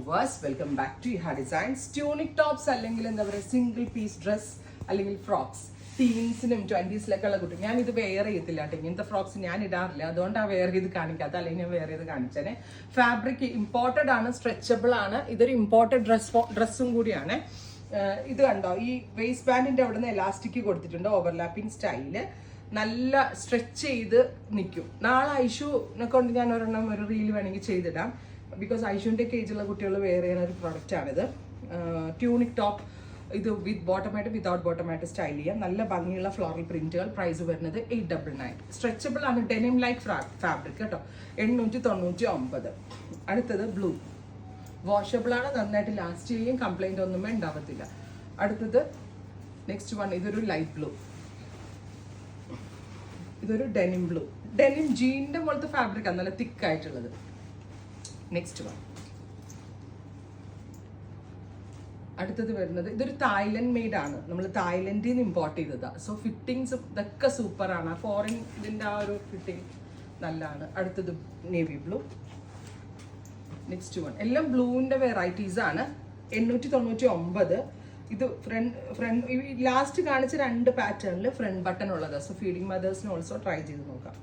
Viewers, welcome back to Iha designs. Tunic tops അല്ലെങ്കിൽ എന്താ പറയുക, സിംഗിൾ പീസ് ഡ്രസ് അല്ലെങ്കിൽ ഫ്രോക്സ്, ടീൻസിനും 20s ഉള്ള കുട്ടി. ഞാൻ ഇത് വെയർ ചെയ്യത്തില്ല കേട്ടോ, ഇങ്ങനത്തെ ഫ്രോക്സ് ഞാൻ ഇടാറില്ല, അതുകൊണ്ടാണ് വെയർ ചെയ്ത് കാണിക്കാത്ത, അല്ലെങ്കിൽ ഞാൻ വെയർ ചെയ്ത് കാണിച്ചേനെ. ഫാബ്രിക് ഇമ്പോർട്ടഡ് ആണ്, സ്ട്രെച്ചബിൾ ആണ്, ഇതൊരു ഇമ്പോർട്ടഡ് ഡ്രസ്സും കൂടിയാണ്. ഇത് കണ്ടോ, ഈ വേസ്റ്റ് ബാൻഡിന്റെ അവിടെ നിന്ന് എലാസ്റ്റിക് കൊടുത്തിട്ടുണ്ട്, ഓവർലാപ്പിംഗ് സ്റ്റൈല്, നല്ല സ്ട്രെച്ച് ചെയ്ത് നിൽക്കും. നാളെ ഐഷുനെ കൊണ്ട് ഞാൻ ഒരെണ്ണം ഒരു റീൽ വേണമെങ്കിൽ ചെയ്തിടാം, ബിക്കോസ് ഐഷുവിൻ്റെ ഏജുള്ള കുട്ടികൾ വെയർ ചെയ്യുന്ന ഒരു പ്രൊഡക്റ്റാണിത്. ട്യൂണിക് ടോപ്പ്, ഇത് വിത്ത് ബോട്ടമായിട്ട് വിതൗട്ട് ബോട്ടമായിട്ട് സ്റ്റൈൽ ചെയ്യാം. നല്ല ഭംഗിയുള്ള ഫ്ലോറൽ പ്രിന്റുകൾ. പ്രൈസ് വരുന്നത് 899. സ്ട്രെച്ചബിൾ ആണ്, ഡെനിം ലൈക്ക് ഫാബ്രിക് കേട്ടോ. 899. അടുത്തത് ബ്ലൂ, വാഷബിൾ ആണ്, നന്നായിട്ട് ലാസ്റ്റ് ചെയ്യും, കംപ്ലൈന്റ് ഒന്നുമേ ഉണ്ടാവത്തില്ല. അടുത്തത് നെക്സ്റ്റ് വൺ, ഇതൊരു ലൈറ്റ് ബ്ലൂ, ഇതൊരു ഡെനിം ബ്ലൂ, ഡെനിം ജീനിന്റെ പോലത്തെ ഫാബ്രിക്കാണ്, നല്ല തിക്കായിട്ടുള്ളത്. നെക്സ്റ്റ് വൺ, അടുത്തത് വരുന്നത് ഇതൊരു തായ്ലൻഡ് മെയ്ഡ് ആണ്, നമ്മൾ തായ്ലൻഡിൽ നിന്ന് ഇമ്പോർട്ട് ചെയ്തതാണ്. സോ ഫിറ്റിങ്സ് ഇതൊക്കെ സൂപ്പറാണ്, ഫോറിൻ ഇതിൻ്റെ ആ ഒരു ഫിറ്റിംഗ് നല്ലതാണ്. അടുത്തത് നേവി ബ്ലൂ. നെക്സ്റ്റ് വൺ, എല്ലാം ബ്ലൂവിൻ്റെ വെറൈറ്റീസ് ആണ്. 899. ഇത് ഫ്രണ്ട് ലാസ്റ്റ് കാണിച്ച 2 പാറ്റേണിൽ ഫ്രണ്ട് ബട്ടൺ ഉള്ളത്. സോ ഫീഡിങ് മദേഴ്സിന് ഓൾസോ ട്രൈ ചെയ്ത് നോക്കാം.